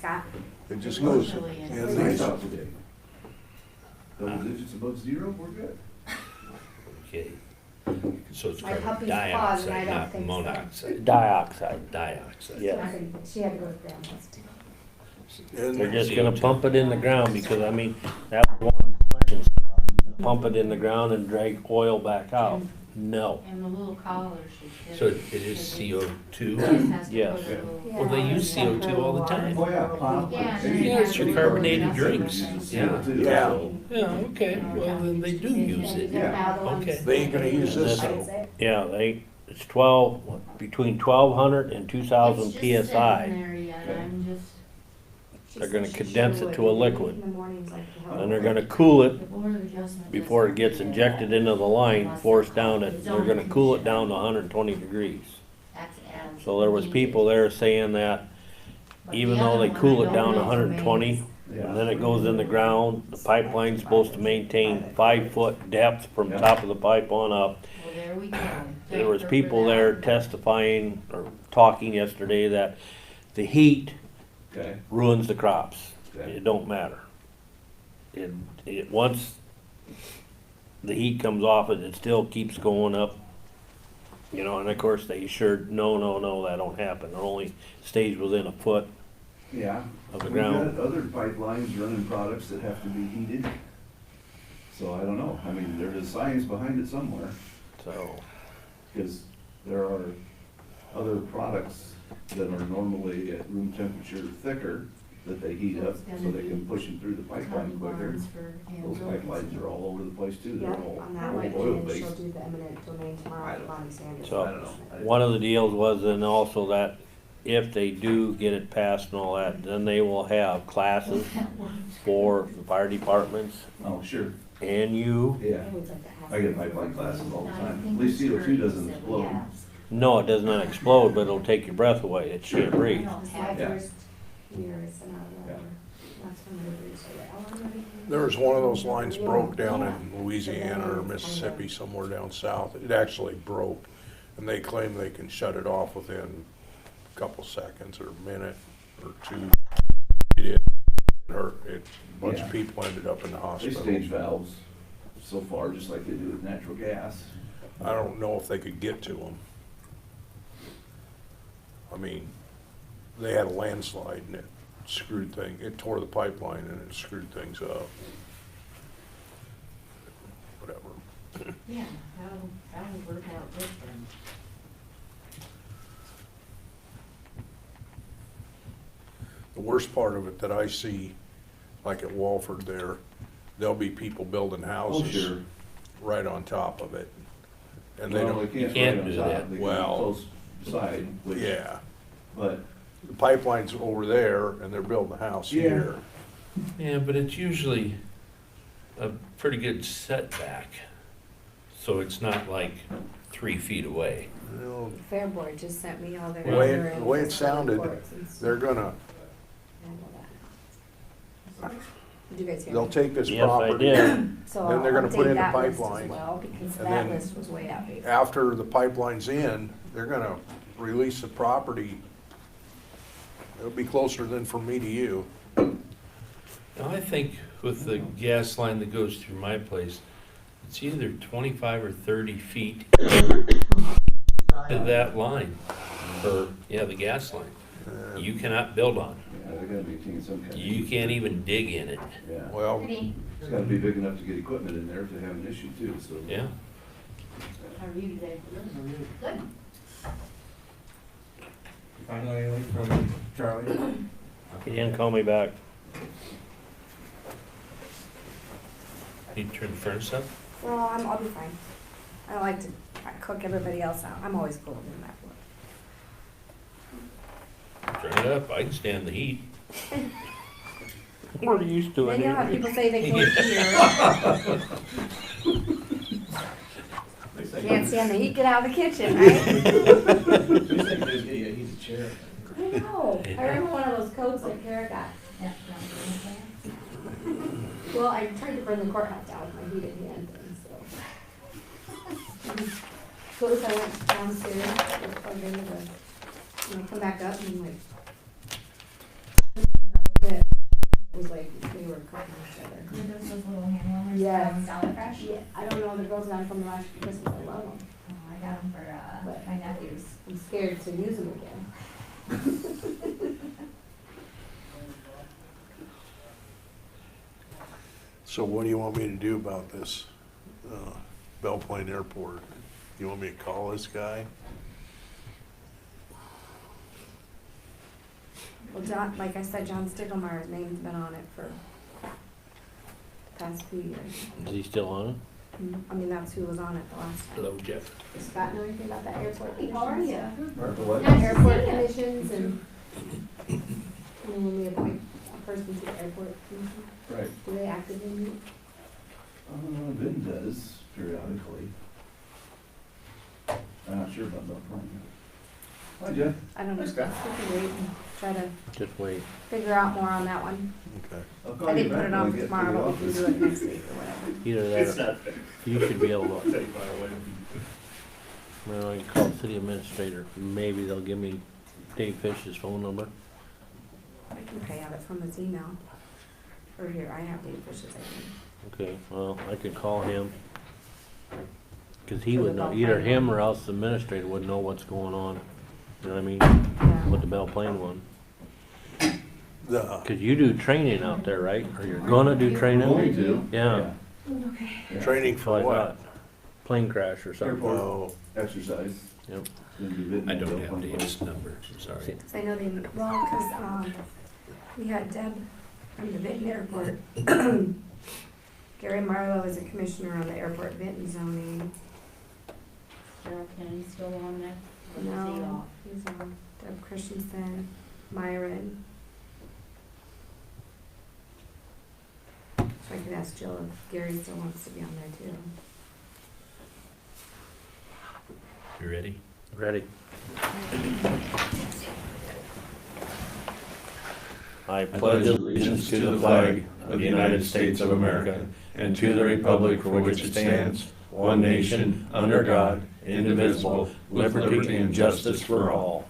Scott. It just goes. Usually in it's- these. Nice out today. Double digits above zero, we're good. Okay. So it's My carbon puppy's paws, and I dioxide, don't not think so. monoxide. Dioxide. Dioxide. Yeah. I think she had to go with grandma's too. And They're just gonna CO2. pump it in the ground because, I mean, that was one question. Pump it in the ground and drag oil back out. No. And the little collar should. So it is CO2? Yes. Well, they use CO2 all the time. Oh, yeah. Yeah. Yeah, it's for carbonated drinks. Yeah. Yeah. Yeah, okay, well, then they do use it. Yeah. Okay. They ain't gonna use this That's though. it. Yeah, it's between 1,200 and 2,000 PSI. They're gonna condense it to a liquid. In the mornings, like, to help. And they're gonna cool it before it gets injected into the line, forced down it, they're gonna cool it down to 120 degrees. So there was people there saying that even though they cool it down to 120, and then it goes in the ground, the pipeline's supposed to maintain 5-foot depth from top of the pipe on up. Well, there we go. There was people there testifying or talking yesterday that the heat Okay, ruins the crops. okay. It don't matter. Once the heat comes off it, it still keeps going up. You know, and of course they assured, no, that don't happen. It only stays within a foot Yeah. of the We've ground. got other pipelines running products that have to be heated. So I don't know, I mean, there's science behind it somewhere, So, because there are other products that are normally at room temperature thicker, that they heat up so they can push them through the pipeline quicker. Those pipelines are all over the place too, they're Yep, all on that one, oil and she'll based. do the eminent domain tomorrow with Bonnie Sanders. So- I don't know. one of the deals was then also that if they do get it passed and all that, then they will have classes for the fire departments Oh, sure, and you. yeah, I always like to have I get some- pipeline classes all the time, at least CO2 doesn't explode. No, it does not explode, but it'll take your breath away. It can't breathe. This is my Yeah. first year I sent out a letter. That's when they were so like, There was one of those lines broke down in Louisiana or Mississippi, somewhere down south. It actually broke, and they claim they can shut it off within a couple seconds or a minute or two. It did hurt. A bunch of Yeah. people ended up in the They hospital. stage valves so far, just like they do with natural gas. I don't know if they could get to them. I mean, they had a landslide and it it tore the pipeline and it screwed things up. Whatever. Yeah, that'll work out good for them. The worst part of it that I see, like at Walford there, there'll be people building Oh, houses sure. right on top of it. And they Well, don't, can't can't put it do on top, that. they can Well, close side, which, yeah, but, the pipeline's over there and they're building a house Yeah. here. Yeah, but it's usually a pretty good setback, so it's not like 3 feet away. You know, Fair Board just sent me all their. The way it- other the way it info sounded, reports and stuff. they're gonna, I know that. Did you guys hear they'll me? take this Yes, I property. did. So then they're I'll gonna put update in the that list as pipeline, well, because and that then list was way outdated. After the pipeline's in, they're gonna release the property. It'll be closer than from me to you. Now, I think with the gas line that goes through my place, it's either 25 or 30 feet to that line, or, yeah, the gas line. You cannot build on. yeah, they're gonna be taking some kind of. You can't even dig in it, Yeah, Well, it's gotta be big enough to get equipment in there if they have an issue too, so. yeah. How are you today? Good. Finally, anything from Charlie? He didn't call me back. Need to turn the furnace up? Well, I'll be fine. I don't like to cook everybody else out. I'm always cold in that work. Turn it up, I can stand the heat. We're used to it. Then you'll have ain't we? people say they can't stand the heat, get out of the kitchen, right? He's a chair. I know. I remember one of those coats that Kara got. Yeah. Well, I tried to burn the courthouse down with my heated hand, and so. So as I went downstairs, I plugged into the, and I come back up and like. Yes. Solid Fresh? Yeah, I don't know, the girls got them from the last Christmas, I love them. Oh, I got them for, But- my nephews. I'm scared to use them again. So what do you want me to do about this, Belle Plaine Airport? You want me to call this guy? Well, John, like I said, John Stiglmeyer's name's been on it for past few years. Is he still on it? I mean, that's who was on it the last time. Hello, Jeff. Does Scott know anything about that airport? How are you? Or the what? Airport commissions and, when we appoint a person to the airport commission, Right. do they actively meet? Benton does periodically. I'm not sure about that point. Hi, Jeff. I don't know, we Scott. can wait and try to Just wait. figure out more on that one. Okay. I'll call I you didn't put back it when I on get to tomorrow, the but we can office. do it next week or whatever. Either It's that or not fair. you should be able to, Take fire away. well, I can call the city administrator. Maybe they'll give me Dave Fish's phone number. I think I have it from his email. Or here, I have Dave Fish's, I think. Okay, well, I could call him. Cause he For the would know, Belle either Plaine him one. or else the administrator would know what's going on. You know what I mean? Yeah. With the Belle Plaine one. The, Cause you do training out there, right? Or you're gonna do training? Going to. Yeah. Yeah. training So for I what? thought, plane crash or something. Airport. Oh, Exercise. Yep. Then do Benton I and don't Belle have Plaine. Dave's number, I'm sorry. Cause I know they, well, cause, we had Deb from the Benton Airport. Gary Marlowe is a commissioner on the airport Benton zoning. Cheryl Kenny's still on there? Or is he No, off? he's on, Deb Christensen, Myron. So I could ask Jill if Gary still wants to be on there too. You ready? Ready? I pledge allegiance to the flag of the United States of America and to the republic for which it stands, one nation, under God, indivisible, with liberty and justice for all.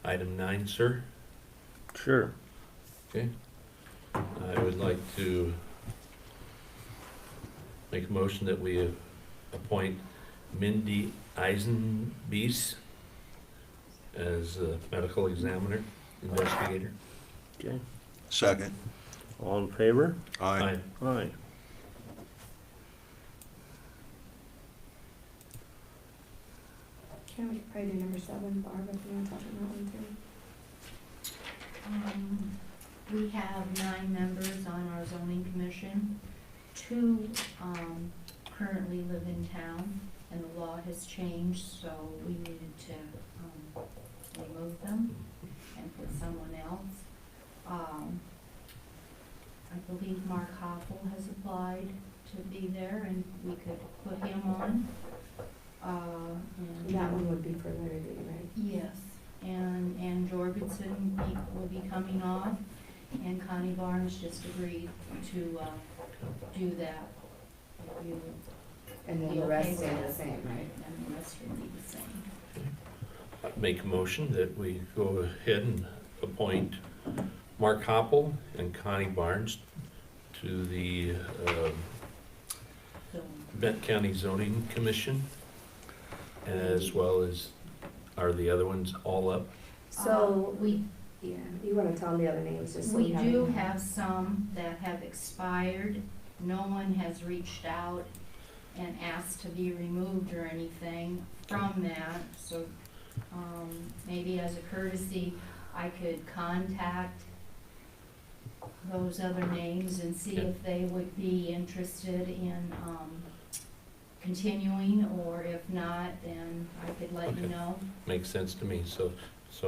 Item 9, sir. Sure. Okay. I would like to make a motion that we appoint Mindy Eisenbies as a medical examiner, investigator. Okay. second. All in favor? Aye. Aye. Can we probably do number 7, Barb, if you want to touch on that one too? We have 9 members on our zoning commission. 2 currently live in town, and the law has changed, so we needed to remove them and put someone else. I believe Mark Hoppel has applied to be there, and we could put him on. And That one would be for Larry Lee, right? Yes, and Jorgensen will be coming off, and Connie Barnes just agreed to do that. If you- And then You the rest okay stay with the that? same, right? And the rest will be the same. I make a motion that we go ahead and appoint Mark Hoppel and Connie Barnes to the So, Benton County Zoning Commission, as well as, are the other ones all up? So, we, yeah, you want to tell them the other names just so we have do them. have some that have expired. No one has reached out and asked to be removed or anything from that, so, maybe as a courtesy, I could contact those other names and see if they would be interested in, continuing, or if not, then I could let you Okay. know. Makes sense to me, so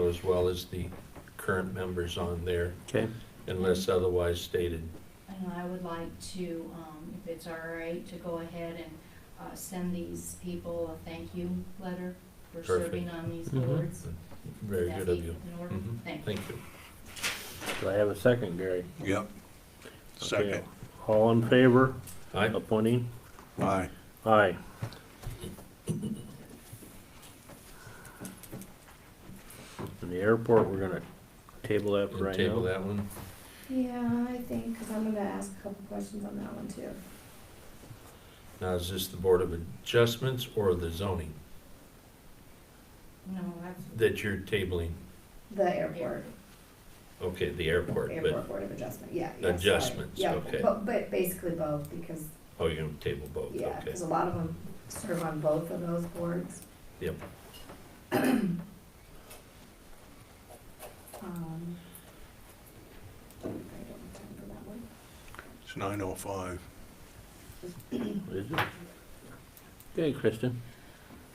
as well as the current members on there, Okay. unless otherwise stated. And I would like to, if it's all right, to go ahead and send these people a thank you letter for Perfect. serving on these Mhm. boards. Very Would that good of be you. in order? Mhm. Thank you. Thank you. Do I have a second, Gary? Yep. Second. Okay. All in favor, Aye. appointing? Aye. Aye. In the airport, we're gonna table that for We'll right table now. that one. Yeah, I think, because I'm gonna ask a couple questions on that one too. Now, is this the Board of Adjustments or the zoning No, that's. that you're tabling? The airport. Okay, the airport, Airport but, Board of Adjustment, yeah. sorry. Adjustments, Yeah, okay. But basically both, because, oh, you're gonna table both, yeah, okay. because a lot of them serve on both of those boards. Yep. I don't have time for that one. It's 9:05. Is it? Okay, Kristen.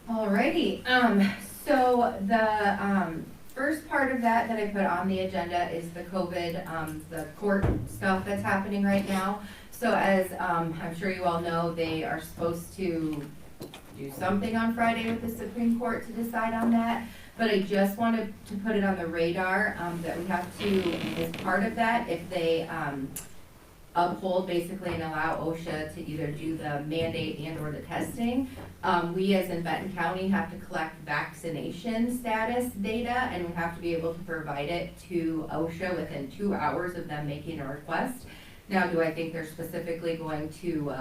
Alrighty, so the, first part of that I put on the agenda is the COVID, the court stuff that's happening right now. So as, I'm sure you all know, they are supposed to do something on Friday with the Supreme Court to decide on that. But I just wanted to put it on the radar, that we have to, as part of that, if they, uphold basically and allow OSHA to either do the mandate and or the testing. We as in Benton County have to collect vaccination status data and we have to be able to provide it to OSHA within 2 hours of them making a request. Now, do I think they're specifically going to,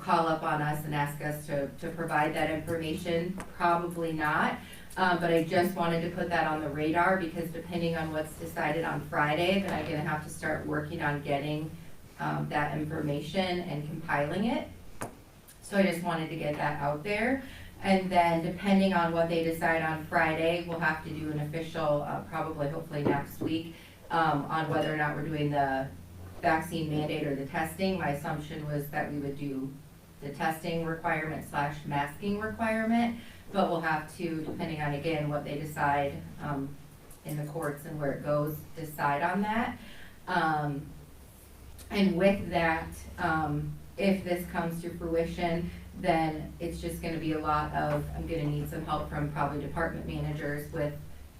call up on us and ask us to provide that information? Probably not. But I just wanted to put that on the radar because depending on what's decided on Friday, then I'm gonna have to start working on getting that information and compiling it. So I just wanted to get that out there. And then depending on what they decide on Friday, we'll have to do an official, probably hopefully next week, on whether or not we're doing the vaccine mandate or the testing. My assumption was that we would do the testing requirement / masking requirement, but we'll have to, depending on again what they decide in the courts and where it goes, decide on that. And with that, if this comes to fruition, then it's just gonna be a lot of, I'm gonna need some help from probably department managers with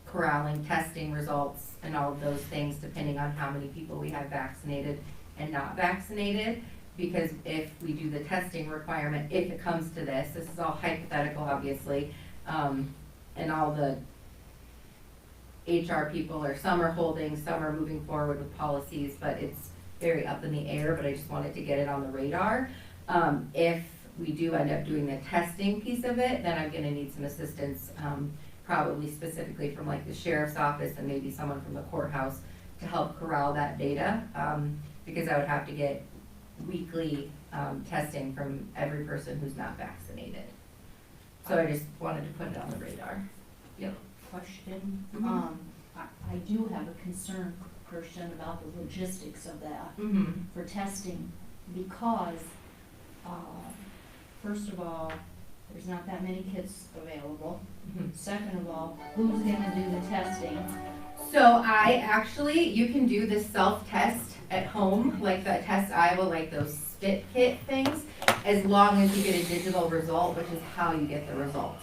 corralling testing results and all of those things, depending on how many people we have vaccinated and not vaccinated. Because if we do the testing requirement, if it comes to this is all hypothetical, obviously, and all the HR people are, some are holding, some are moving forward with policies, but it's very up in the air, but I just wanted to get it on the radar. If we do end up doing the testing piece of it, then I'm gonna need some assistance, probably specifically from like the sheriff's office and maybe someone from the courthouse to help corral that data, because I would have to get weekly, testing from every person who's not vaccinated. So I just wanted to put it on the radar. Yep. Question, Mhm. I do have a concern, Christian, about the logistics of that Mm-hmm. for testing, because, first of all, there's not that many kits available. Second of all, who's gonna do the testing? So I actually, you can do the self-test at home, like the Test Iowa, like those spit kit things, as long as you get a digital result, which is how you get the result,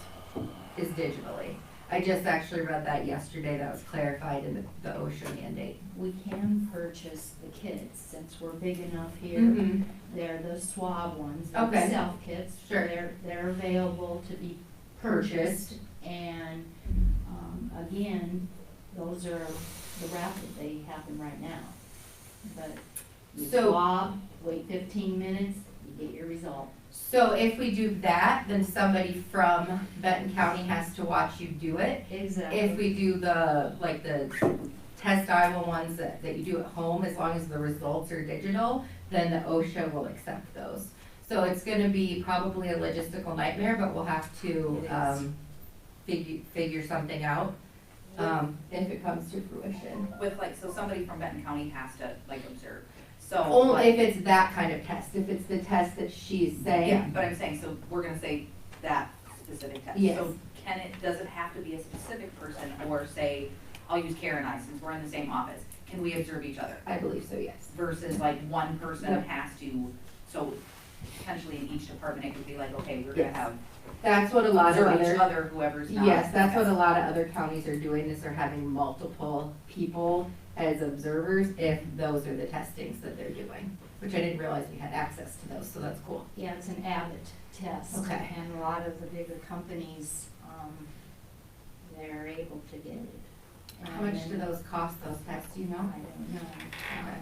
is digitally. I just actually read that yesterday, that was clarified in the OSHA mandate. We can purchase the kits, since we're big enough here. Mhm. They're the swab ones, they're the Okay. self-kits. Sure. They're available to be purchased, and, again, those are the rapid, they happen right now. But you So- swab, wait 15 minutes, you get your result. So if we do that, then somebody from Benton County has to watch you do it. Exactly. If we do the Test Iowa ones that you do at home, as long as the results are digital, then the OSHA will accept those. So it's gonna be probably a logistical nightmare, but we'll have to, figure something out, if it comes to fruition. With so somebody from Benton County has to observe, so. Only if it's that kind of test, if it's the test that she's saying. Yeah, but I'm saying, so we're gonna say that specific test. Yes. So does it have to be a specific person, or say, I'll use Karen and I, since we're in the same office, can we observe each other? I believe so, yes. Versus one person Yep. has to, so potentially in each department, it could be like, okay, we're gonna Yes. have, That's what a lot of observe each other, other, whoever's not. yes, that's what a lot of other counties are doing, is they're having multiple people as observers if those are the testings that they're doing, which I didn't realize we had access to those, so that's cool. Yeah, it's an Abbott test. Okay. And a lot of the bigger companies, they're able to get it. How much do those cost, those tests, do you know? I don't know. Okay.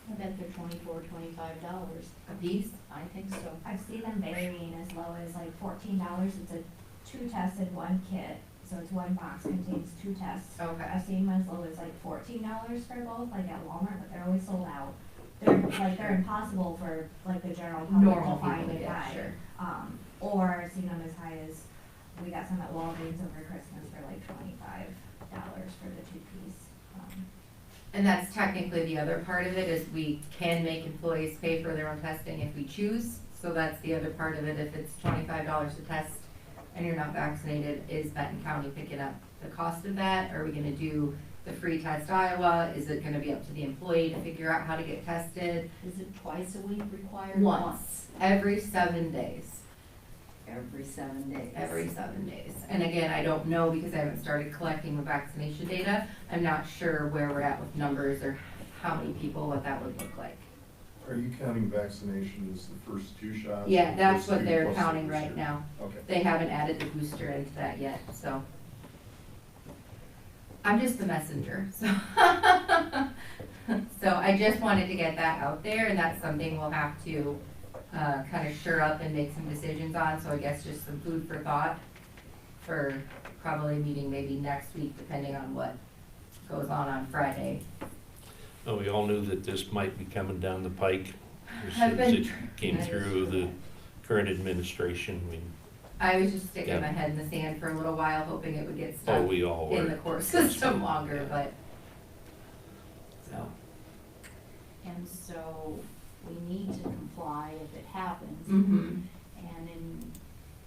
I bet they're $24, $25. A piece? I think so. I've seen them varying as low as like $14. It's a 2 tests in 1 kit, so it's 1 box contains 2 tests. Okay. I've seen them as low as like $14 for both, like at Walmart, but they're always sold out. They're impossible for like the general public Normal to find people, and yeah, buy. sure. Or I've seen them as high as, we got some at Walgreens over Christmas for like $25 for the 2-piece. And that's technically the other part of it, is we can make employees pay for their own testing if we choose. So that's the other part of it. If it's $25 a test and you're not vaccinated, is Benton County picking up the cost of that? Are we gonna do the free test Iowa? Is it gonna be up to the employee to figure out how to get tested? Is it twice a week required? Once, every 7 days. Every 7 days. Every 7 days. And again, I don't know because I haven't started collecting the vaccination data. I'm not sure where we're at with numbers or how many people, what that would look like. Are you counting vaccination as the first 2 shots? Yeah, or that's first what 2 they're plus the counting right booster? now. Okay. They haven't added the booster into that yet, so. I'm just the messenger, so. So I just wanted to get that out there, and that's something we'll have to kind of sure up and make some decisions on, so I guess just some food for thought for probably a meeting maybe next week, depending on what goes on Friday. Oh, we all knew that this might be coming down the pike as I've soon as been it came through the current administration. I was just sticking Yeah. my head in the sand for a little while, hoping it would get Oh, stuck we all in the were. court system longer, but, so. And so we need to comply if it happens. Mm-hmm. And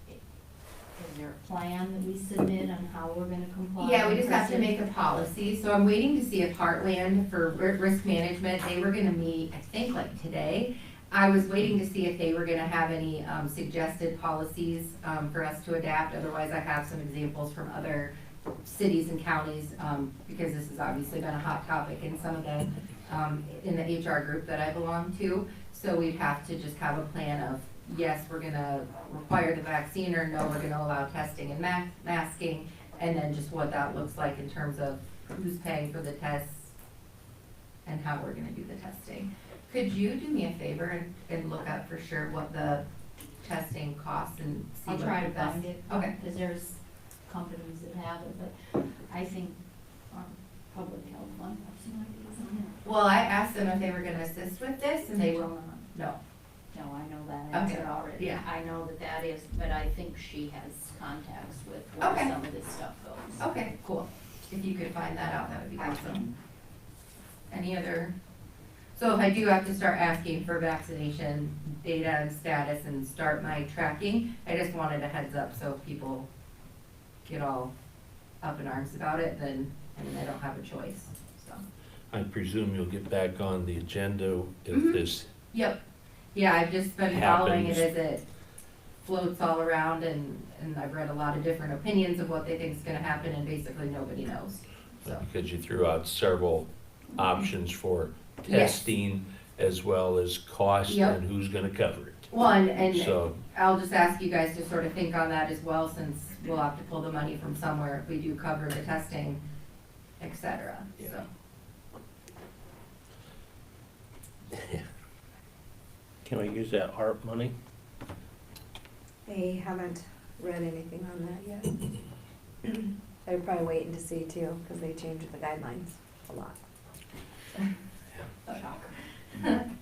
is there a plan that we submit on how we're gonna comply? Yeah, we just have to make a policy, so I'm waiting to see if Heartland for risk management, they were gonna meet, I think like today. I was waiting to see if they were gonna have any, suggested policies, for us to adapt, otherwise I have some examples from other cities and counties, because this has obviously been a hot topic in some of the, in the HR group that I belong to. So we'd have to just have a plan of, yes, we're gonna require the vaccine, or no, we're gonna allow testing and masking, and then just what that looks like in terms of who's paying for the tests and how we're gonna do the testing. Could you do me a favor and look up for sure what the testing costs and see I'll what try the to best? find it. Okay. Because there's companies that have it, but I think our public health one has some ideas on it. Well, I asked them if they were gonna assist with this, and they Will were, not. no. No, I know that answer Okay. already. Yeah. I know that is, but I think she has contacts with where Okay. some of this stuff goes. Okay, cool. If you could find that out, that would be awesome. Any other? So if I do have to start asking for vaccination data and status and start my tracking, I just wanted a heads up, so if people get all up in arms about it, then, I mean, I don't have a choice, so. I presume you'll get back on the agenda if Mhm. this, Yep. Yeah, I've just been following it Happens. as it floats all around, and I've read a lot of different opinions of what they think is gonna happen, and basically nobody knows, so. because you threw out several options for Yes. testing as well as cost Yep. and who's gonna cover it. One, and So, I'll just ask you guys to sort of think on that as well, since we'll have to pull the money from somewhere if we do cover the testing, et cetera, so. Can we use that ARP money? They haven't read anything on that yet. They're probably waiting to see too, because they changed the guidelines a lot.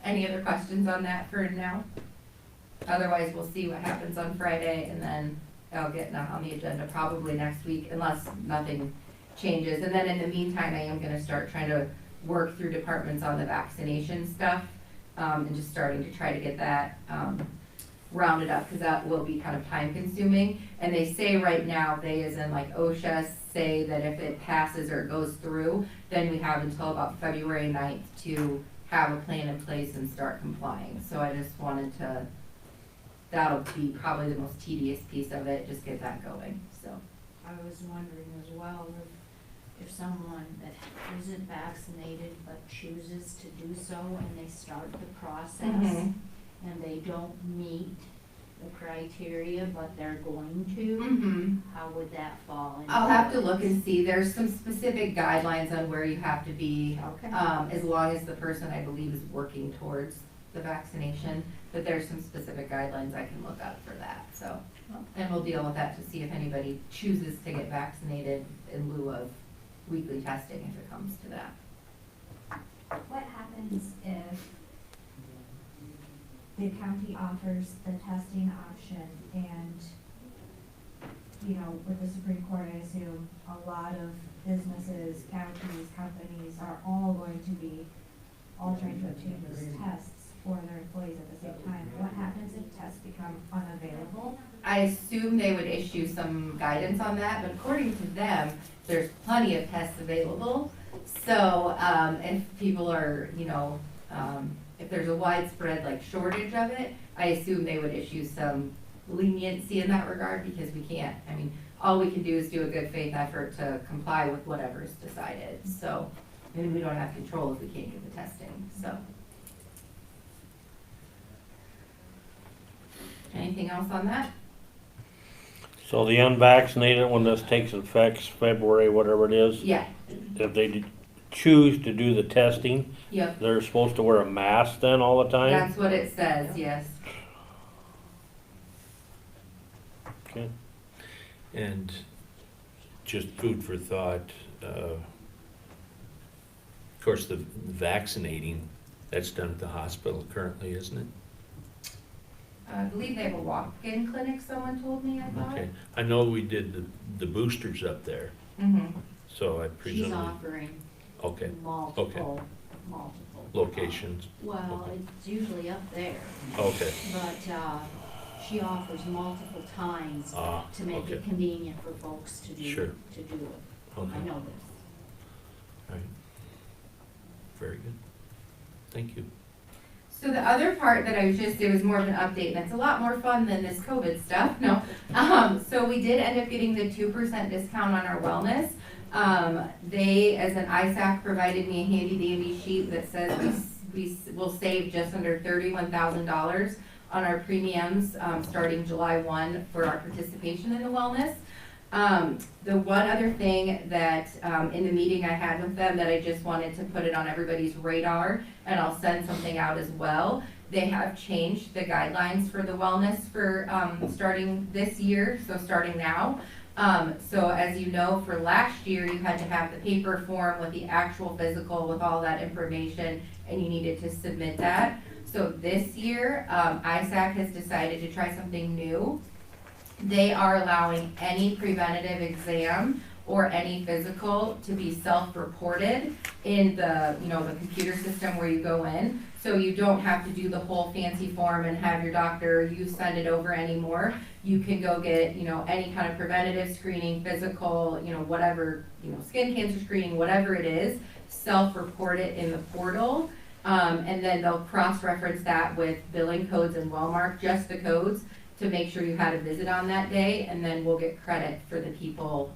Any other questions on that for now? Otherwise, we'll see what happens on Friday, and then I'll get on the agenda probably next week, unless nothing changes. And then in the meantime, I am gonna start trying to work through departments on the vaccination stuff, and just starting to try to get that, rounded up, because that will be kind of time consuming. And they say right now, they as in like OSHA say that if it passes or it goes through, then we have until about February 9th to have a plan in place and start complying. So I just wanted to, that'll be probably the most tedious piece of it, just get that going, so. I was wondering as well if someone that isn't vaccinated but chooses to do so and they start the process Mhm. and they don't meet the criteria, but they're going to, Mm-hmm. how would that fall into? I'll have to look and see, there's some specific guidelines on where you have to be, Okay. as long as the person, I believe, is working towards the vaccination, but there's some specific guidelines I can look up for that, so. And we'll deal with that to see if anybody chooses to get vaccinated in lieu of weekly testing if it comes to that. What happens if the county offers the testing option and, you know, with the Supreme Court, I assume a lot of businesses, counties, companies are all going to be all trying to obtain those tests for their employees at the same time. What happens if tests become unavailable? I assume they would issue some guidance on that, but according to them, there's plenty of tests available. So, if people are, you know, if there's a widespread like shortage of it, I assume they would issue some leniency in that regard because we can't, I mean, all we can do is do a good faith effort to comply with whatever's decided. So, and we don't have control if we can't get the testing, so. Anything else on that? So the unvaccinated, when this takes effect, February, whatever it is, Yeah, if they choose to do the testing, yep, they're supposed to wear a mask then all the time? that's what it says, yes. Okay. And just food for thought, of course, the vaccinating, that's done at the hospital currently, isn't it? I believe they have a walk-in clinic, someone told me, I thought. Okay, I know we did the boosters up there, Mm-hmm. so I She's presume, offering okay, multiple. locations, Well, Okay. it's usually up there, okay, but, she offers multiple times to make okay, it convenient for folks to do, Sure. to do it. okay, I know this. all right. Very good, thank you. So the other part that I was just, it was more of an update, and it's a lot more fun than this COVID stuff, no. So we did end up getting the 2% discount on our wellness. They, as an ISAC, provided me a handy dandy sheet that says we will save just under $31,000 on our premiums, starting July 1 for our participation in the wellness. The one other thing that, in the meeting I had with them that I just wanted to put it on everybody's radar, and I'll send something out as well, they have changed the guidelines for the wellness for, starting this year, so starting now. So as you know, for last year, you had to have the paper form with the actual physical with all that information, and you needed to submit that. So this year, ISAC has decided to try something new. They are allowing any preventative exam or any physical to be self-reported in the, you know, the computer system where you go in. So you don't have to do the whole fancy form and have your doctor, you send it over anymore. You can go get, you know, any kind of preventative screening, physical, you know, whatever, you know, skin cancer screening, whatever it is, self-report it in the portal. And then they'll cross-reference that with billing codes and Wellmark, just the codes, to make sure you had a visit on that day, and then we'll get credit for the people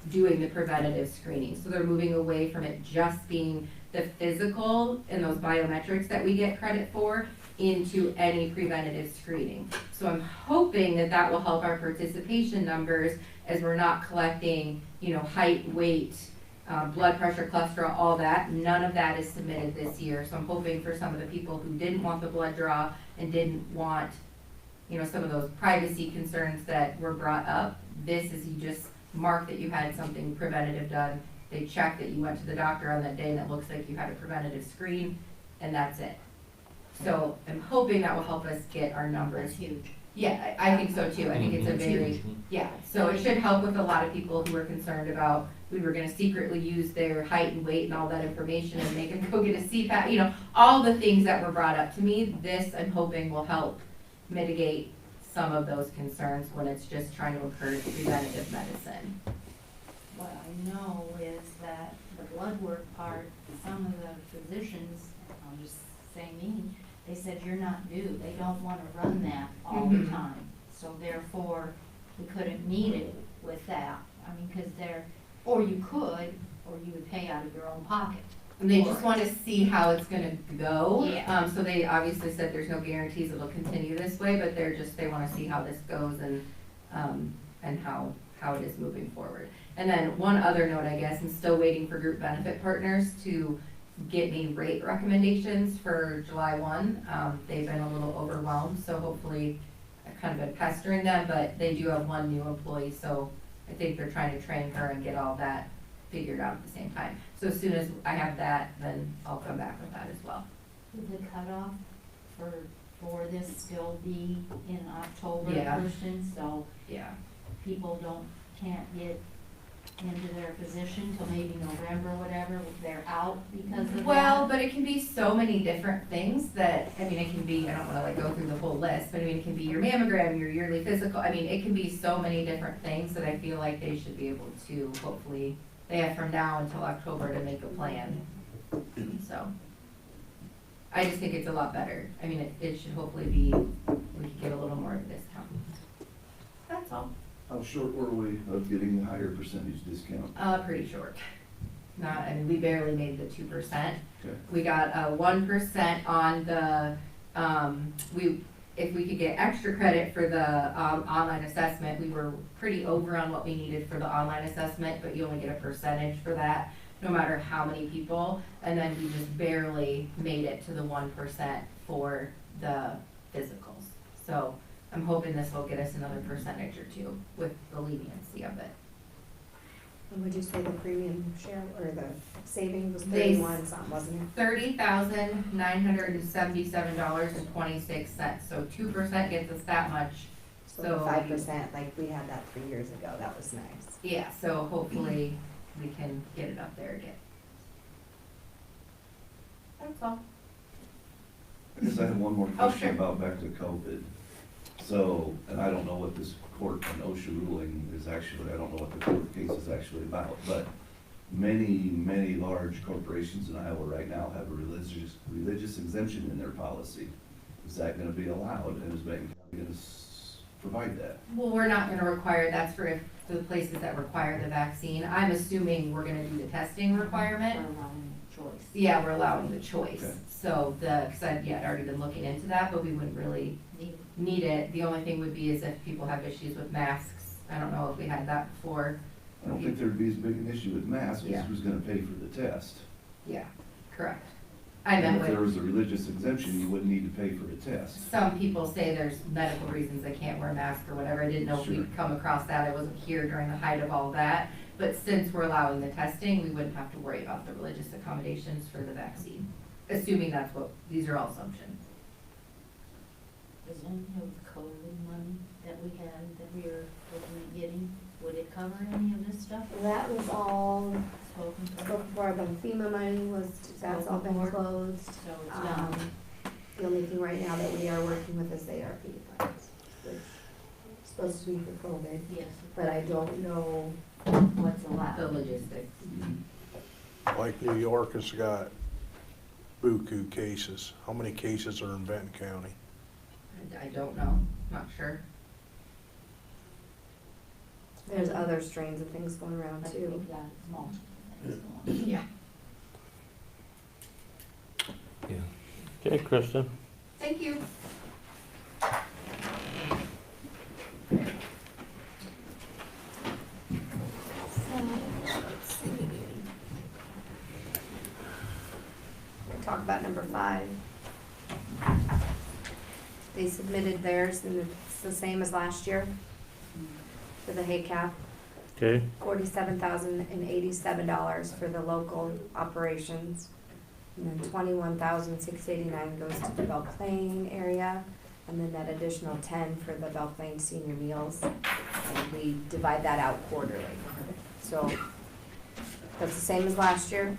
doing the preventative screening. So they're moving away from it just being the physical and those biometrics that we get credit for into any preventative screening. So I'm hoping that that will help our participation numbers as we're not collecting, you know, height, weight, blood pressure, cholesterol, all that. None of that is submitted this year. So I'm hoping for some of the people who didn't want the blood draw and didn't want, you know, some of those privacy concerns that were brought up. This is, you just mark that you had something preventative done. They check that you went to the doctor on that day and it looks like you had a preventative screen, and that's it. So I'm hoping that will help us get our numbers. That's huge. Yeah, I think so too. I think it's a very, yeah, so it should help with a lot of people who are concerned about, we were gonna secretly use their height and weight and all that information and make them go get a CPAP, you know, all the things that were brought up to me. This, I'm hoping, will help mitigate some of those concerns when it's just trying to encourage preventative medicine. What I know is that the blood work part, some of the physicians I'm just saying me, they said you're not due, they don't wanna run that all the time. So therefore, we couldn't meet it with that, I mean, cause or you could, or you would pay out of your own pocket. And they just wanna see how it's gonna go. Yeah. So they obviously said there's no guarantees it'll continue this way, but they wanna see how this goes and how it is moving forward. And then one other note, I guess, I'm still waiting for group benefit partners to get me rate recommendations for July 1. They've been a little overwhelmed, so hopefully I've kind of been pestering them, but they do have one new employee, so I think they're trying to train her and get all that figured out at the same time. So as soon as I have that, then I'll come back with that as well. Would the cutoff for this still be in October, Yeah. Kirsten, so Yeah. people can't get into their position till maybe November, whatever, they're out because of that? Well, but it can be so many different things that, I mean, it can be, I don't wanna go through the whole list, but I mean, it can be your mammogram, your yearly physical, I mean, it can be so many different things that I feel like they should be able to, hopefully, they have from now until October to make a plan, so. I just think it's a lot better, I mean, it should hopefully be, we could get a little more of a discount. That's all. How short were we of getting the higher percentage discount? Pretty short. I mean, we barely made the 2%. Okay. We got 1% on the, if we could get extra credit for the online assessment, we were pretty over on what we needed for the online assessment, but you only get a percentage for that, no matter how many people. And then we just barely made it to the 1% for the physicals. So I'm hoping this will get us another percentage or two with the leniency of it. And would you say the premium share or the savings was They- 31 something, wasn't it? $30,977.26, so 2% gets us that much. So So- 5%, like we had that 3 years ago, that was nice. Yeah, so hopefully we can get it up there again. That's all. I guess I have one more Oh, question sure. about back to COVID. So, and I don't know what this court and OSHA ruling is actually, I don't know what the court case is actually about, but many large corporations in Iowa right now have a religious exemption in their policy. Is that gonna be allowed, and is Benton County gonna provide that? Well, we're not gonna require, that's for if the places that require the vaccine. I'm assuming we're gonna do the testing requirement. Or allowing choice. Yeah, we're allowing the choice. Okay. So cause I'd already been looking into that, but we wouldn't really need it. The only thing would be is if people have issues with masks. I don't know if we had that before. I don't think there'd be as big an issue with masks, Yeah. as who's gonna pay for the test. Yeah, correct. I And meant if there with, was a religious exemption, you wouldn't need to pay for the test. some people say there's medical reasons they can't wear a mask or whatever. I didn't know if Sure. we'd come across that. I wasn't here during the height of all that. But since we're allowing the testing, we wouldn't have to worry about the religious accommodations for the vaccine. Assuming these are all assumptions. Does any of the COVID money that we had, that we were looking at getting, would it cover any of this stuff? That was all Spoken for? spoken for, the FEMA money was, that's all been Spoken for. closed. So it's done. The only thing right now that we are working with is the ARP funds, which is supposed to be for COVID, Yes. but I don't know. What's allowed? The logistics. Like New York has got buku cases. How many cases are in Benton County? I don't know, not sure. There's other strains of things going around But too. we've got multiple things going on. Yeah. Yeah. Okay, Kristen. Thank you. We'll talk about number 5. They submitted theirs and it's the same as last year for the hay cap. Okay, $47,087 for the local operations. And then $21,689 goes to the Belle Plaine area, and then that additional 10 for the Belle Plaine senior meals. And we divide that out quarterly. So that's the same as last year.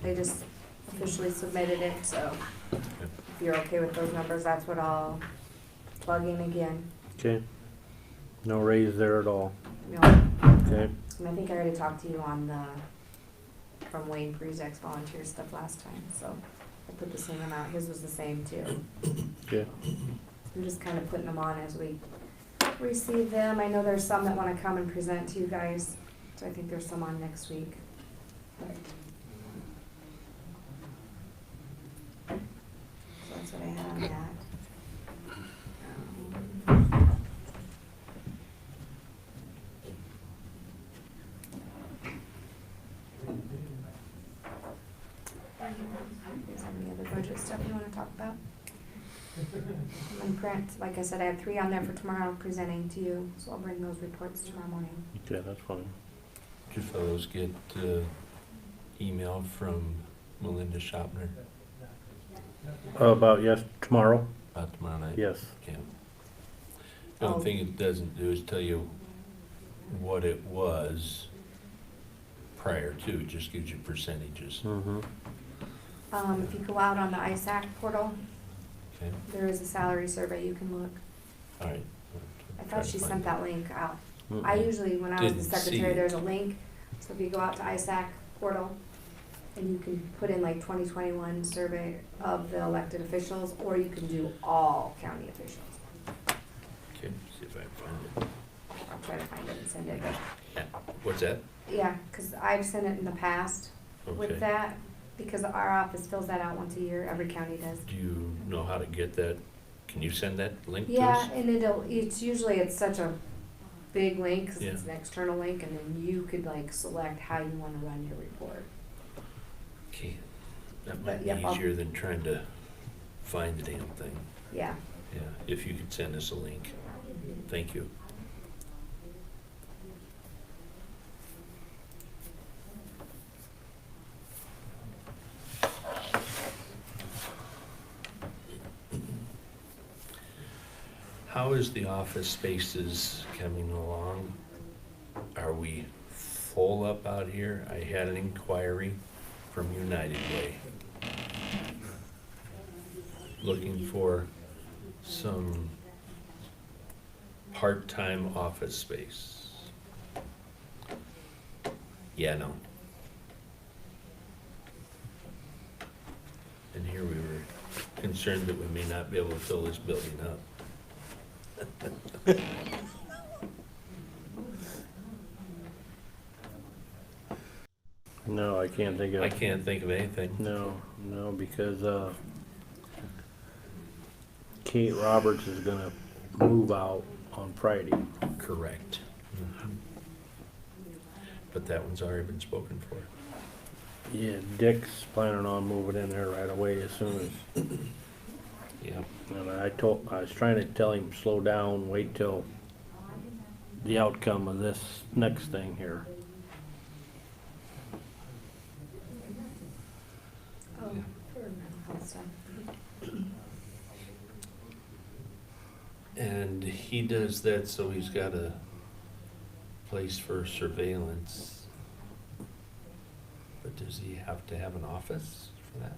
They just officially submitted it, so if you're okay with those numbers, that's what I'll plug in again. okay. No raise there at all. You know, Okay, and I think I already talked to you on from Wayne Prezek's volunteer stuff last time, so I put the same amount, his was the same too. Yeah. I'm just kind of putting them on as we receive them. I know there's some that wanna come and present to you guys, so I think there's some on next week. So that's what I had on that. Is there any other budget stuff you wanna talk about? And print, like I said, I have 3 on there for tomorrow presenting to you, so I'll bring those reports tomorrow morning. Okay, that's fine. Did you fellows get email from Melinda Shopner About, yes, tomorrow? about tomorrow night? Yes. Yeah. The only thing it doesn't do is tell you what it was prior to, it just gives you percentages. Mm-hmm. If you go out on the ISAC portal, Okay, there is a salary survey, you can look. all right. I thought she sent that link out. Mm-hmm. I usually, when I was the Didn't see secretary, it. there's a link, so if you go out to ISAC portal, and you can put in like 2021 survey of the elected officials, or you can do all county officials. Okay, see if I can find it. I'll try to find it and send it. What's that? Yeah, cause I've sent it in the past Okay. with that, because our office fills that out once a year, every county does. Do you know how to get that? Can you send that link to us? Yeah, and it's such a big link, cause it's Yeah. an external link, and then you could like select how you wanna run your report. Okay, that But, might yep, be I'll- easier than trying to find the damn thing. Yeah, Yeah, if you could send us a link. Thank you. How is the office spaces coming along? Are we full up out here? I had an inquiry from United Way. Looking for some part-time office space. Yeah, no. And here we were concerned that we may not be able to fill this building up. No, I can't think of. I can't think of anything. No, because, Kate Roberts is gonna move out on Friday. Correct. But that one's already been spoken for. Yeah, Dick's planning on moving in there right away as soon as, Yeah. and I was trying to tell him, slow down, wait till the outcome of this next thing here. oh, for mental health stuff. And he does that so he's got a place for surveillance. But does he have to have an office for that?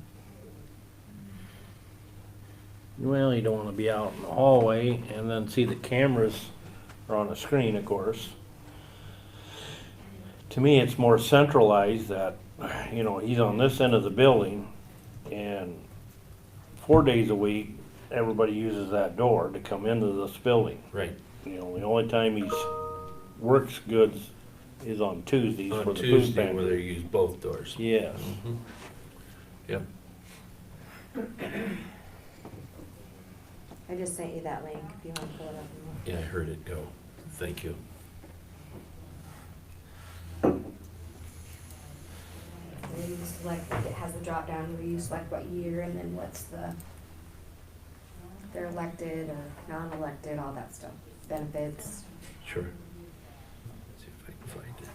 Well, you don't wanna be out in the hallway and then see the cameras are on the screen, of course. To me, it's more centralized that, he's on this end of the building and 4 days a week, everybody uses that door to come into this building. Right. The only time he's works goods is on Tuesdays for On the food Tuesday where pantry. they use both doors. Yes. Mhm. Yep. I just sent you that link if you wanna pull it up and look. Yeah, I heard it go. Thank you. Where you select, it has a drop down where you select what year and then what's if they're elected or non-elected, all that stuff, benefits. Sure. See if I can find it.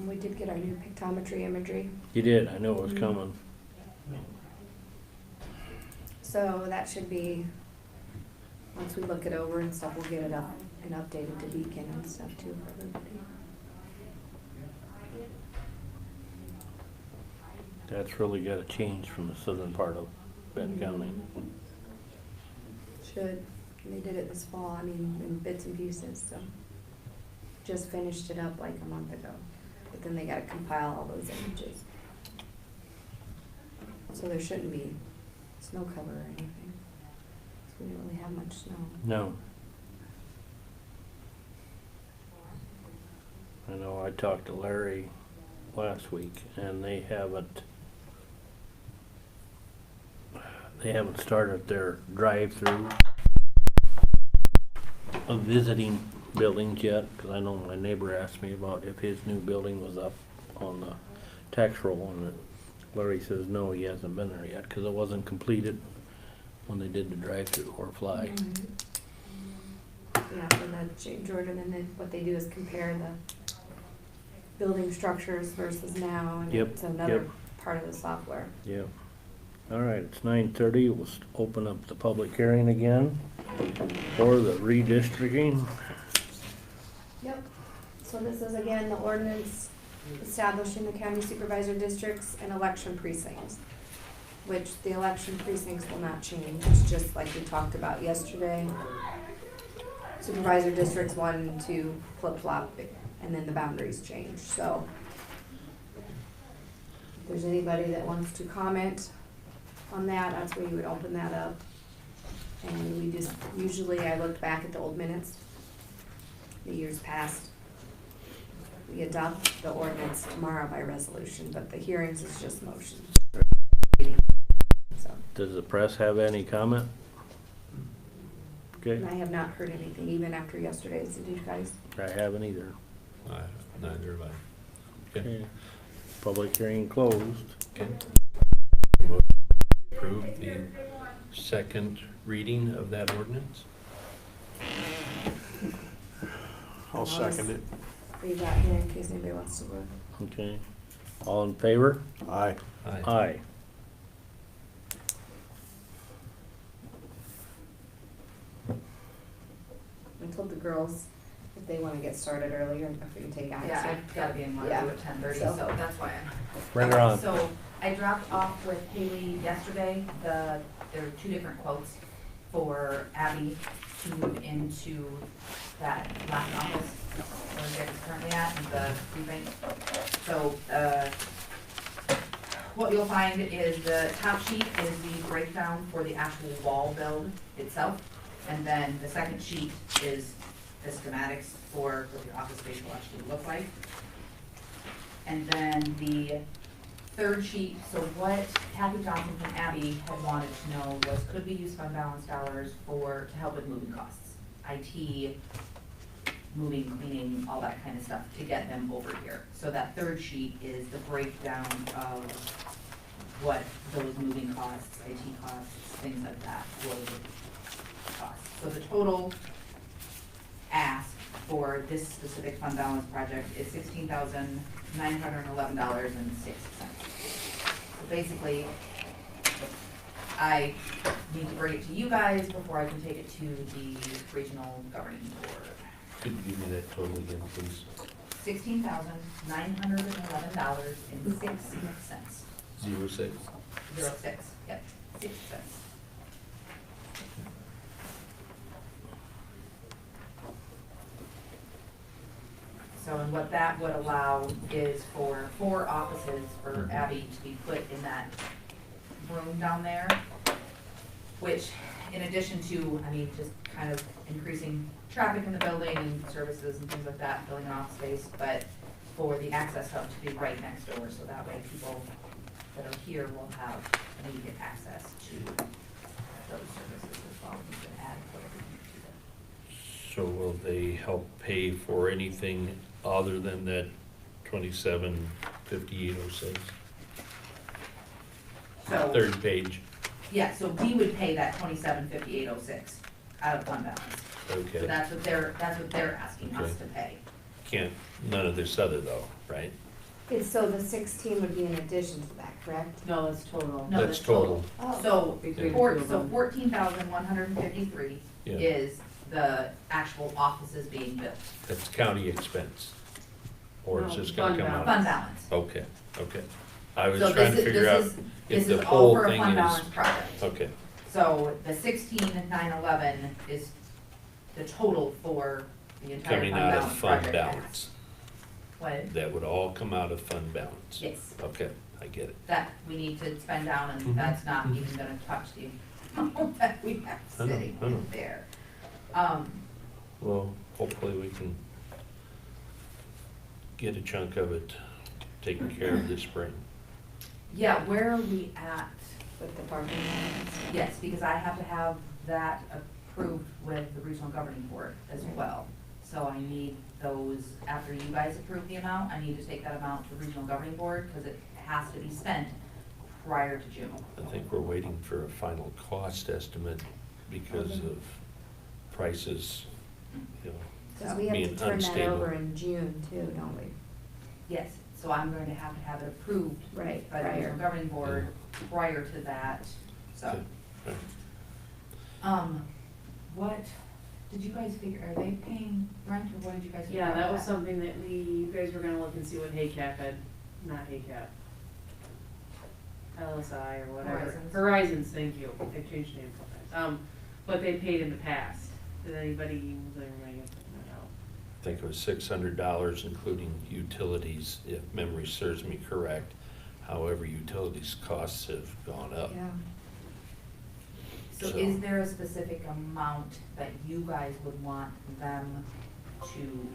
We did get our new pictometry imagery, You did, I knew it was coming. so that should be, once we look it over and stuff, we'll get it up and updated to Beacon and stuff too for everybody. That's really gotta change from the southern part of Benton County. Should, they did it this fall, in bits and pieces, so. just finished it up like a month ago, but then they gotta compile all those images. So there shouldn't be snow cover or anything, 'cause we didn't really have much snow. No. I know I talked to Larry last week and they haven't started their drive-through of visiting buildings yet, because I know my neighbor asked me about if his new building was up on the tax roll, and Larry says, no, he hasn't been there yet, because it wasn't completed when they did the drive-through or fly. Yeah, for the change order, and then what they do is compare the building structures versus now, and Yep, it's another yep. part of the software. Yeah. All right, it's 9:30. We'll open up the public hearing again for the redistricting. Yep, so this is again the ordinance establishing the county supervisor districts and election precincts, which the election precincts will not change, it's just like we talked about yesterday. Supervisor districts 1 and 2 flip-flop, and then the boundaries change, so. If there's anybody that wants to comment on that, that's where you would open that up. And we just, usually I looked back at the old minutes, the years past. We adopt the ordinance tomorrow by resolution, but the hearings is just motion. So, Does the press have any comment? Okay, and I have not heard anything, even after yesterday's, did you guys? I haven't either. Neither have I. Okay. Okay. Public hearing closed. Okay. Approve the second reading of that ordinance? I'll second it. Leave that here in case anybody wants to look. Okay. All in favor? Aye. Aye. I told the girls if they wanna get started earlier, if we can take action. Yeah, I've gotta be in Yeah. Waterloo at 10:30, So- so that's why I'm. Bring her on. So I dropped off with Haley yesterday, there are 2 different quotes for Abby to move into that last office where Dick's currently at in the food bank. So, what you'll find is the top sheet is the breakdown for the actual wall build itself. And then the second sheet is the schematics for what your office space will actually look like. And then the third sheet, so what Kathy Johnson from Abby had wanted to know was, could we use fund balance dollars to help with moving costs? IT, moving, cleaning, all that kind of stuff to get them over here. So that third sheet is the breakdown of what those moving costs, IT costs, things like that will cost. So the total ask for this specific fund balance project is $16,911.06. So basically, I need to bring it to you guys before I can take it to the regional governing board. Could you give me that total again, please? $16,911.06. 06? 06, yep, 6 cents. So, and what that would allow is for 4 offices for Abby to be put in that room down there, which in addition to, I mean, just kind of increasing traffic in the building and services and things like that, filling an office space, but for the access hub to be right next door, so that way people that are here will have immediate access to those services as well. You can add whatever you need to So will they help pay for anything other than that 275806? So, Third page, yeah, so we would pay that 275806 out of fund balance. So okay. that's what they're asking us Okay. to pay. Can't, none of this other though, right? It's, so the 16 would be in addition to that, correct? No, that's total. No, That's total. Oh. So, Between so 14,153 Yeah, is the actual offices being built. that's county expense. Or is this gonna come out? Fund balance. Okay, okay. I was So trying to this is- figure this out is- if This the is all whole for a thing fund is, balance project. okay, So the 16,911 is the total for the entire coming out of balance fund project balance. X. What? That would all come out of fund balance. Yes, Okay, I get it. that we need to spend down, Mhm. and that's not even gonna touch the amount that we have I know, sitting I know. in there. Well, hopefully we can get a chunk of it taken care of this spring. Yeah, where are we at? With the parking lots. Yes, because I have to have that approved with the regional governing board as well. So I need those, after you guys approve the amount, I need to take that amount to regional governing board, because it has to be spent prior to June. I think we're waiting for a final cost estimate because of prices, you know. Cause we have Being to turn that unstable. over in June too, don't we? Yes, so I'm going to have it approved Right, by the regional prior. governing board prior to that, so. Okay, right. What, did you guys figure, are they paying rent, or what did you guys figure Yeah, out that was with something that you guys were gonna look and see what HACAP had, not HACAP. LSI or whatever. Horizons. Horizons, thank you, they've changed names sometimes, what they paid in the past. Did anybody, was everybody get that out? I think it was $600, including utilities, if memory serves me correct. However, utilities costs have gone up. Yeah. So So- is there a specific amount that you guys would want them to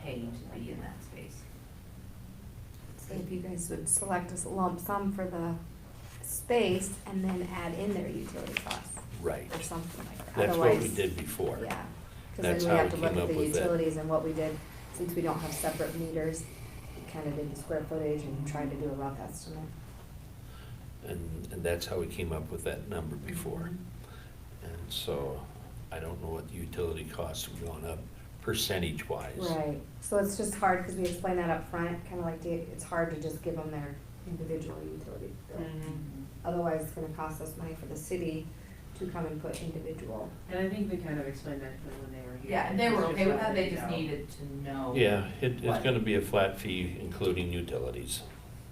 pay to be in that space? So if you guys would select a lump sum for the space and then add in their utility costs Right. or something like that. That's what we Otherwise- did before. Yeah, cause That's then we how have we to look came at up the with that. utilities and what we did, since we don't have separate meters, we kinda did the square footage and tried to do a rough estimate. And that's how we came up with that number before. And so I don't know what the utility costs have gone up percentage-wise. Right, so it's just hard, cause we explain that up front, kinda like it's hard to just give them their individual utility bill. Otherwise, it's gonna cost us money for the city to come and put individual. And I think we kind of explained that to them when they were here. Yeah, and they were It's okay with that, they you just know. needed to know. Yeah, it's What? gonna be a flat fee, including utilities,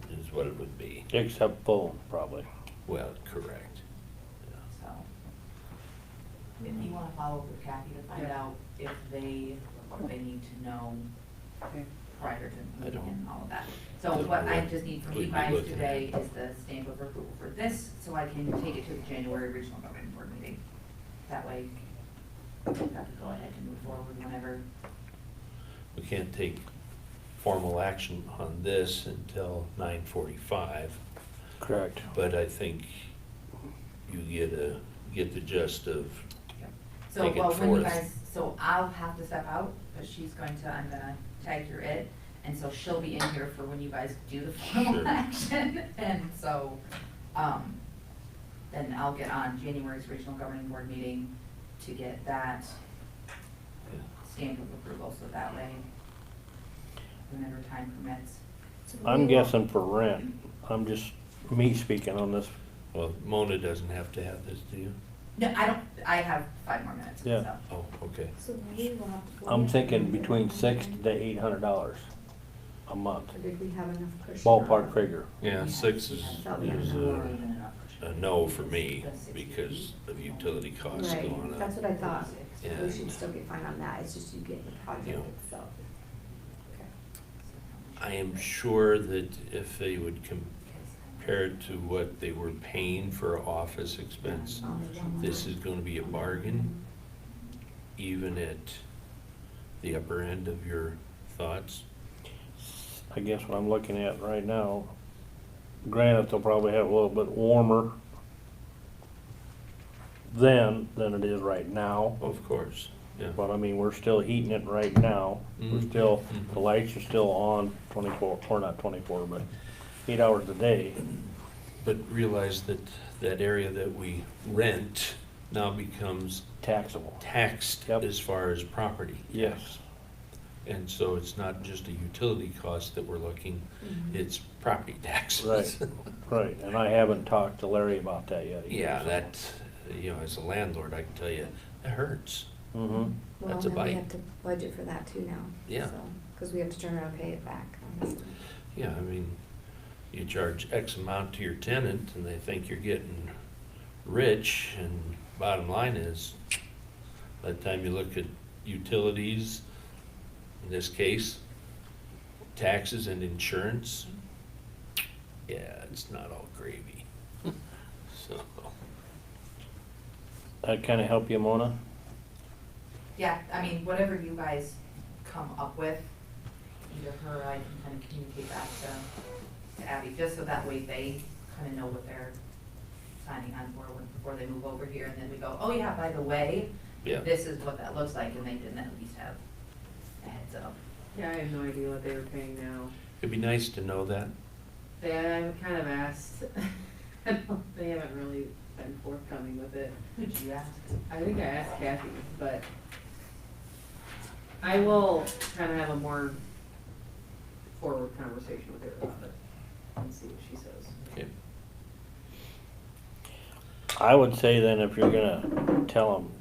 is what it would be. Except phone, probably. Well, correct. So, if you wanna follow up with Kathy to find Yeah. out if they need to know Okay. prior to I moving don't- and all of that. So don't what know I what just need from we'd you be guys looking today at. is the stamp of approval for this, so I can take it to the January regional governing board meeting. That way, I can go ahead and move forward whenever. We can't take formal action on this until 9:45, Correct. but I think you get the gist of, So, Take it well, when you forth. guys, so I'll have to step out, but I'm gonna tag her it, and so she'll be in here for when you guys do the formal Sure. action, and so, then I'll get on January's regional governing board meeting to get that stamp of approval, so that way, whenever time permits. So I'm we will- guessing for rent, I'm just me speaking on this. well, Mona doesn't have to have this, do you? No, I have 5 more minutes, Yeah. so. Oh, okay. So we will have to. I'm thinking between $600 to $800 a month, Or did we have enough cushion? ballpark figure. Yeah, 6 is Thought we had a more. a no for me because of utility costs Right, going that's up. what I thought. Yeah. We should still get fine on that, it's just you getting the project Yeah. itself. Okay. I am sure that if they would compare it to what they were paying for office expense, this is gonna be a bargain, even at the upper end of your thoughts. I guess what I'm looking at right now, granted, they'll probably have a little bit warmer then than it is right now. Of course, yeah. But I mean, we're still heating it right now. We're Mhm. still, Mhm. the lights are still on 24, or not 24, but 8 hours a day. But realize that that area that we rent now becomes Taxable. taxed Yep. as far as property. Yes. tax. And so it's not just a utility cost that we're looking, Mhm. it's property taxes. Right, right, and I haven't talked to Larry about that yet. either, Yeah, so. that, you know, as a landlord, I can tell you, that hurts. Mhm. That's a Well, then we bite. have to budget for that too now. Yeah. So, cause we have to turn around and pay it back, honestly. Yeah, I mean, you charge X amount to your tenant and they think you're getting rich, and bottom line is, by the time you look at utilities, In this case, taxes and insurance, yeah, it's not all gravy. So, That kinda help you, Mona? Yeah, I mean, whatever you guys come up with, either her or I can kind of communicate that to Abby, just so that way they kind of know what they're signing on for before they move over here, and then we go, oh yeah, by the way, yeah, this is what that looks like, and they didn't at least have a heads up. Yeah, I have no idea what they were paying now. it'd be nice to know that. They kind of asked, they haven't really been forthcoming with it. Who'd you ask? I think I asked Kathy, but I will kind of have a more forward conversation with her about it and see what she says. Okay. I would say then if you're gonna tell them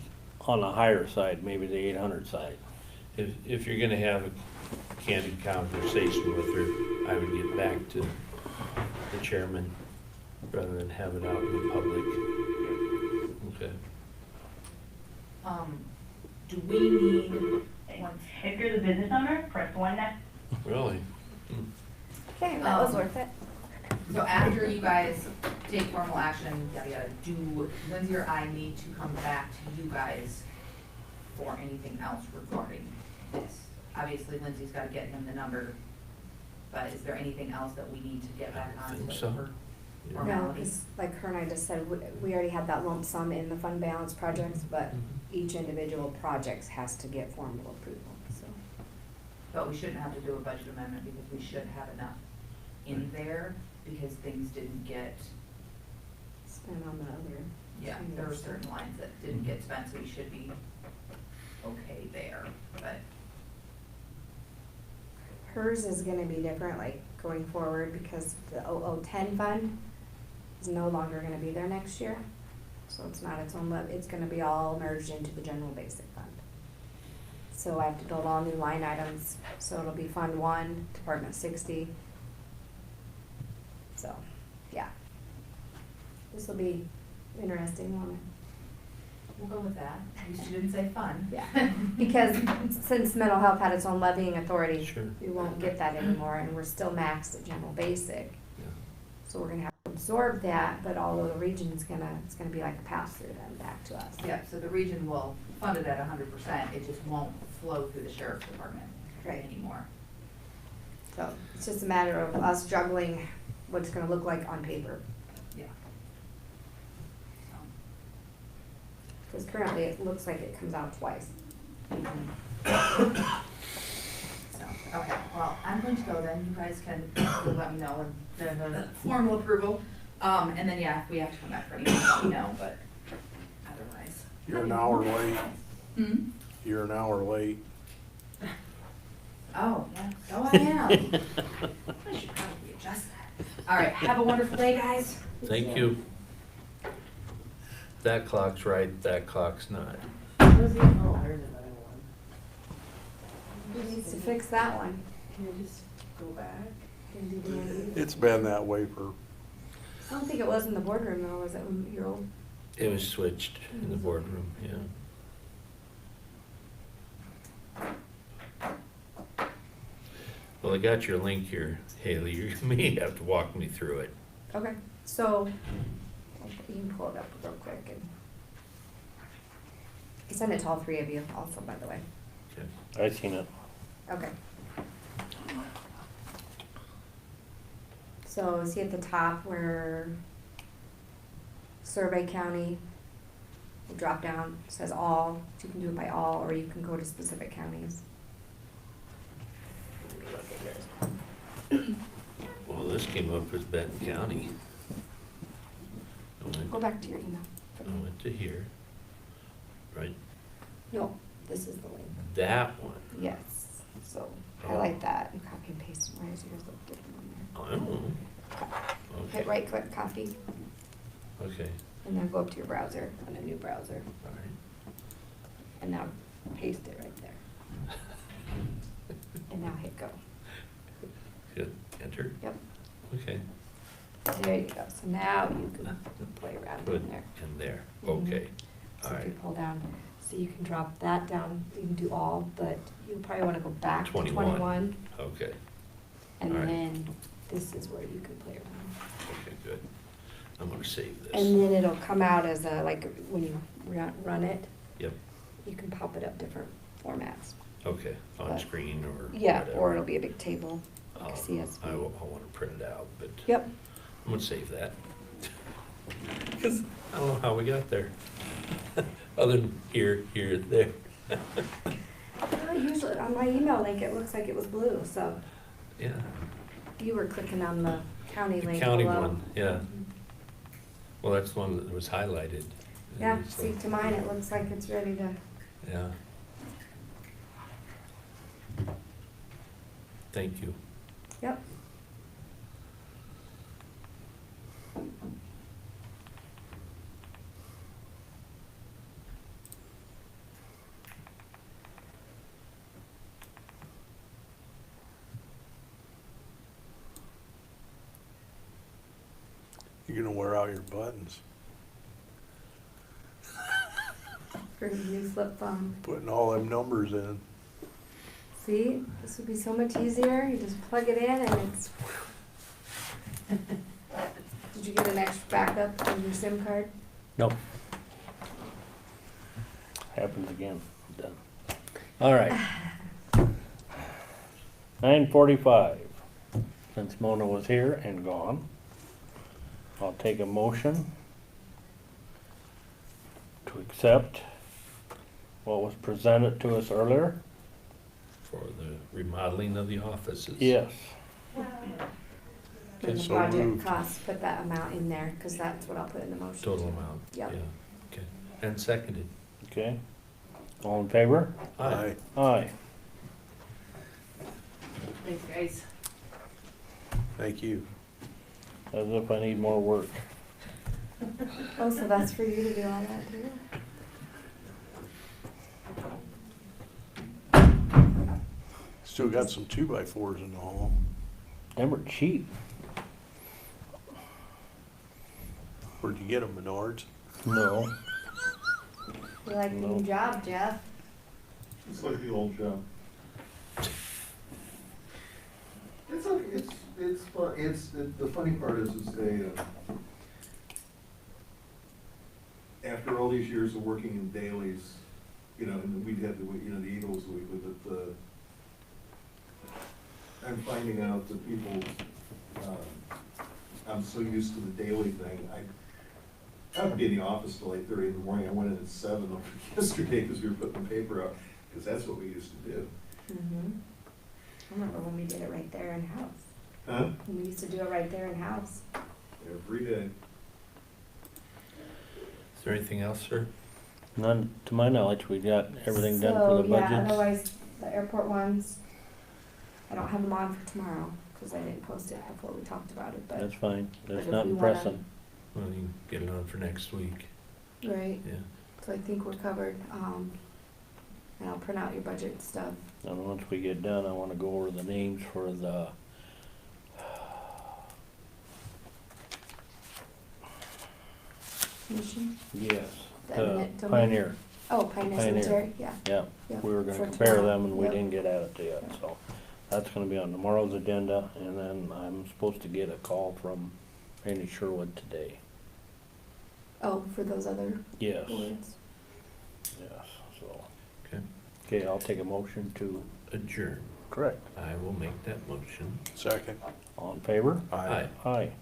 on the higher side, maybe the 800 side. If you're gonna have a candid conversation with her, I would get back to the chairman rather than have it out in the public. Okay. Do we need one? If you're the business owner, press 1 next. Really? Okay, that was worth it. So after you guys take formal action, yada yada, do Lindsay or I need to come back to you guys for anything else regarding this? Obviously Lindsay's gotta get him the number, but is there anything else that we need to get back I on think to so. for Yeah. No, formalities? because like her and I just said, we already had that lump sum in the fund balance projects, but each individual project has to get formal approval, so. But we shouldn't have to do a budget amendment because we should have enough in there because things didn't get, Spend on the other. yeah, there were certain lines that didn't get spent, so we should be okay there, but. Hers is gonna be different, like, going forward, because the 0010 fund is no longer gonna be there next year. So it's not its own it's gonna be all merged into the general basic fund. So I have to build all new line items, so it'll be Fund 1, Department 60. So, yeah. This'll be interesting, won't it? We'll go with that. At least you didn't say fun. Yeah, because since mental health had its own levying authority, Sure. we won't get that anymore, and we're still maxed at general basic. Yeah. So we're gonna have to absorb that, but although the region's it's gonna be like a pass-through then back to us. Yeah, so the region will fund it at 100%, it just won't flow through the sheriff's department Right. anymore. So it's just a matter of us juggling what it's gonna look like on paper, Yeah. because currently it looks like it comes out twice. So, okay, well, I'm going to go then, you guys can let me know and formal approval. And then, yeah, if we have to come back for anything, let me know, but otherwise. You're an hour late. Hmm? You're an hour late. Oh, yeah, so I am. I should probably adjust that. All right, have a wonderful day, guys. Thank you. That clock's right, that clock's not. It was even louder than that one. Who needs to fix that one? Can you just go back? It's been that way for, I don't think it was in the boardroom though, was it when your old? It was switched in the boardroom, yeah. Well, I got your link here, Haley. You may have to walk me through it. Okay, so you can pull it up real quick and I sent it to all three of you also, by the way. Okay. I seen it. Okay. So see at the top where Survey County, the drop down says all, so you can do it by all, or you can go to specific counties. Let me look at yours. Well, this came up as Benton County. Go back to your email. I went to here, right? No, this is the link. That one. Yes, so highlight that and copy and paste. Why does yours look different on I don't know. there? Okay. Hit right click, copy, Okay, and then go up to your browser, on a new browser, all right. and now paste it right there. And now hit go. Hit enter? Yep, Okay. there you go. So now you can play around Put in there. in there, Mhm. okay. So All if you right. pull down, So you can drop that down, you can do all, but you'll probably wanna go back to 21. 21. Okay, And Alright. then this is where you can play around. okay, good. I'm gonna save this. And then it'll come out as a, like, when you run it, Yep, you can pop it up different formats. okay, on But- screen or Yeah, whatever. or it'll be a big table, like a I'll- CSV. I wanna print it out, but Yep. I'm gonna save that. Cause I don't know how we got there. Other than here, there. Usually, on my email link, it looks like it was blue, so Yeah, you were clicking on the county the link county below. one, yeah. Well, that's the one that was highlighted. Yeah, And so- see, to mine, it looks like it's ready to, Yeah. Thank you. yep. You're gonna wear out your buttons, For your new flip phone. putting all them numbers in. See, this would be so much easier, you just plug it in and it's. Did you get an extra backup on your SIM card? Nope. Happens again. Done. All right. 9:45. Since Mona was here and gone, I'll take a motion to accept what was presented to us earlier. For the remodeling of the offices. Yes. And the So project moved. costs, put that amount in there, cause that's what I'll put in the motion. Total amount. Yep. Yeah, okay. And seconded. Okay. All in favor? Aye. Aye. Thanks, guys. Thank you. As if I need more work. Oh, so that's for you to do all that too? Still got some 2x4s in the hall. Them are cheap. Where'd you get them, Menards? No. You like the new job, Jeff? It's like the old job. It's okay, it's fun, the funny part is they, after all these years of working in dailies, you know, and we'd had the Eagles weekly, but I'm finding out that people, I'm so used to the daily thing, I would be in the office till 8:30 in the morning. I went in at 7 over yesterday because we were putting the paper out, because that's what we used to do. Mm-hmm. I remember when we did it right there in-house. Huh? When we used to do it right there in-house. Every day. Is there anything else, sir? None, to my knowledge, we got everything done for the So, yeah, budgets. otherwise, the airport ones, I don't have them on for tomorrow, cause I didn't post it before we talked about it, but. That's fine, there's But if nothing we wanna- pressing. Well, you can get it on for next week. Right, Yeah. so I think we're covered, and I'll print out your budget stuff. And once we get done, I wanna go over the names for the Mission? yes, The the eminent domain? Pioneer, Oh, Pioneer Pioneer. Cemetery, yeah. yeah. Yep, We were for gonna compare tomorrow. them and we Yep. didn't get at it yet, so. That's gonna be on tomorrow's agenda, and then I'm supposed to get a call from Randy Sherwood today. Oh, for those other Yes, boards. yes, so. Okay. Okay, I'll take a motion to, Adjourn. correct, I will make that motion. Second. all in favor? Aye. Aye.